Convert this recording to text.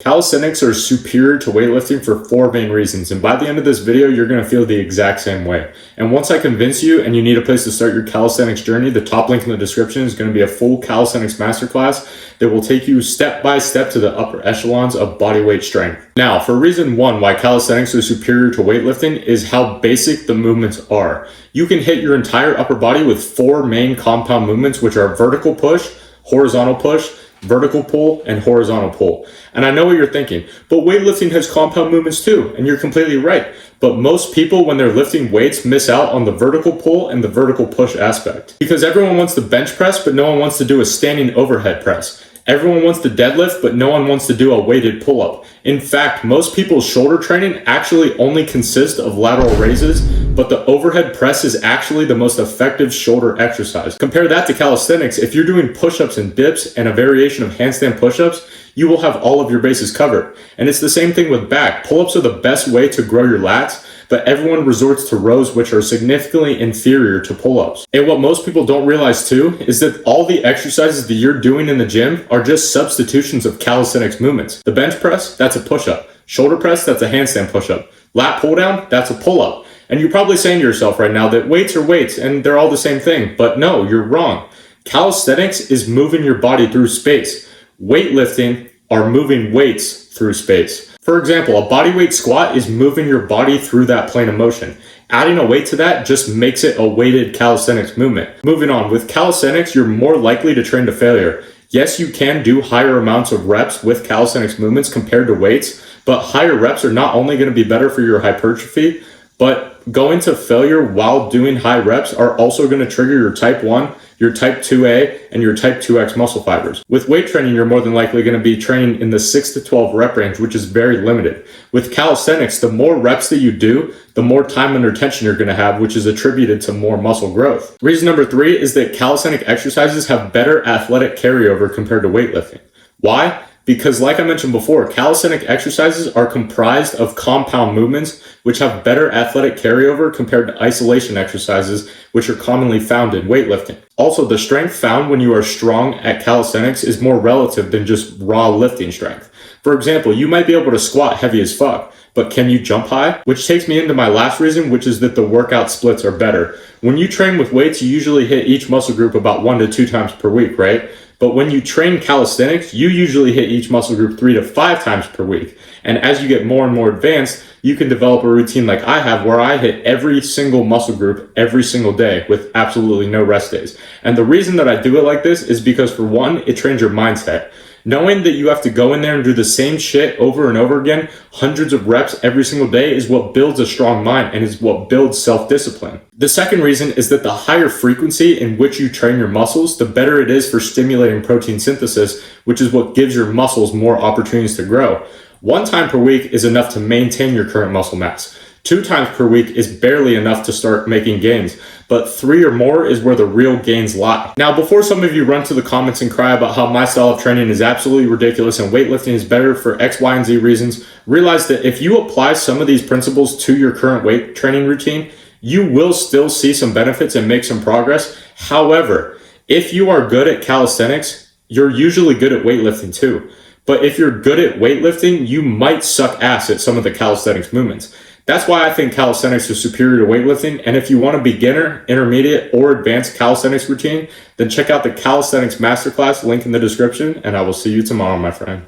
Calisthenics are superior to weightlifting for 4 main reasons, and by the end of this video, you're going to feel the exact same way. And once I convince you and you need a place to start your calisthenics journey, the top link in the description is going to be a full calisthenics masterclass that will take you step by step to the upper echelons of bodyweight strength. Now, for reason 1 why calisthenics are superior to weightlifting is how basic the movements are. You can hit your entire upper body with 4 main compound movements, which are vertical push, horizontal push, vertical pull, and horizontal pull. And I know what you're thinking, but weightlifting has compound movements too, and you're completely right. But most people, when they're lifting weights, miss out on the vertical pull and the vertical push aspect. Because everyone wants to bench press, but no one wants to do a standing overhead press. Everyone wants to deadlift, but no one wants to do a weighted pull-up. In fact, most people's shoulder training actually only consists of lateral raises, but the overhead press is actually the most effective shoulder exercise. Compare that to calisthenics. If you're doing push-ups and dips and a variation of handstand push-ups, you will have all of your bases covered. And it's the same thing with back. Pull-ups are the best way to grow your lats, but everyone resorts to rows, which are significantly inferior to pull-ups. And what most people don't realize too is that all the exercises that you're doing in the gym are just substitutions of calisthenics movements. The bench press, that's a push-up. Shoulder press, that's a handstand push-up. Lat pull-down, that's a pull-up. And you're probably saying to yourself right now that weights are weights and they're all the same thing. But no, you're wrong. Calisthenics is moving your body through space. Weightlifting are moving weights through space. For example, a bodyweight squat is moving your body through that plane of motion. Adding a weight to that just makes it a weighted calisthenics movement. Moving on, with calisthenics, you're more likely to train to failure. Yes, you can do higher amounts of reps with calisthenics movements compared to weights, but higher reps are not only going to be better for your hypertrophy, but going to failure while doing high reps are also going to trigger your type 1, your type 2A, and your type 2X muscle fibers. With weight training, you're more than likely going to be training in the 6 to 12 rep range, which is very limited. With calisthenics, the more reps that you do, the more time under tension you're going to have, which is attributed to more muscle growth. Reason number 3 is that calisthenic exercises have better athletic carryover compared to weightlifting. Why? Because like I mentioned before, calisthenic exercises are comprised of compound movements, which have better athletic carryover compared to isolation exercises, which are commonly found in weightlifting. Also, the strength found when you are strong at calisthenics is more relative than just raw lifting strength. For example, you might be able to squat heavy as fuck, but can you jump high? Which takes me into my last reason, which is that the workout splits are better. When you train with weights, you usually hit each muscle group about 1 to 2 times per week, right? But when you train calisthenics, you usually hit each muscle group 3 to 5 times per week. And as you get more and more advanced, you can develop a routine like I have where I hit every single muscle group every single day with absolutely no rest days. And the reason that I do it like this is because, for one, it trains your mindset. Knowing that you have to go in there and do the same shit over and over again, hundreds of reps every single day, is what builds a strong mind and is what builds self-discipline. The second reason is that the higher frequency in which you train your muscles, the better it is for stimulating protein synthesis, which is what gives your muscles more opportunities to grow. 1 time per week is enough to maintain your current muscle mass. 2 times per week is barely enough to start making gains, but 3 or more is where the real gains lie. Now, before some of you run to the comments and cry about how my style of training is absolutely ridiculous and weightlifting is better for X, Y, and Z reasons, realize that if you apply some of these principles to your current weight training routine, you will still see some benefits and make some progress. However, if you are good at calisthenics, you're usually good at weightlifting too. But if you're good at weightlifting, you might suck ass at some of the calisthenics movements. That's why I think calisthenics is superior to weightlifting. And if you want a beginner, intermediate, or advanced calisthenics routine, then check out the Calisthenics Masterclass link in the description, and I will see you tomorrow, my friend.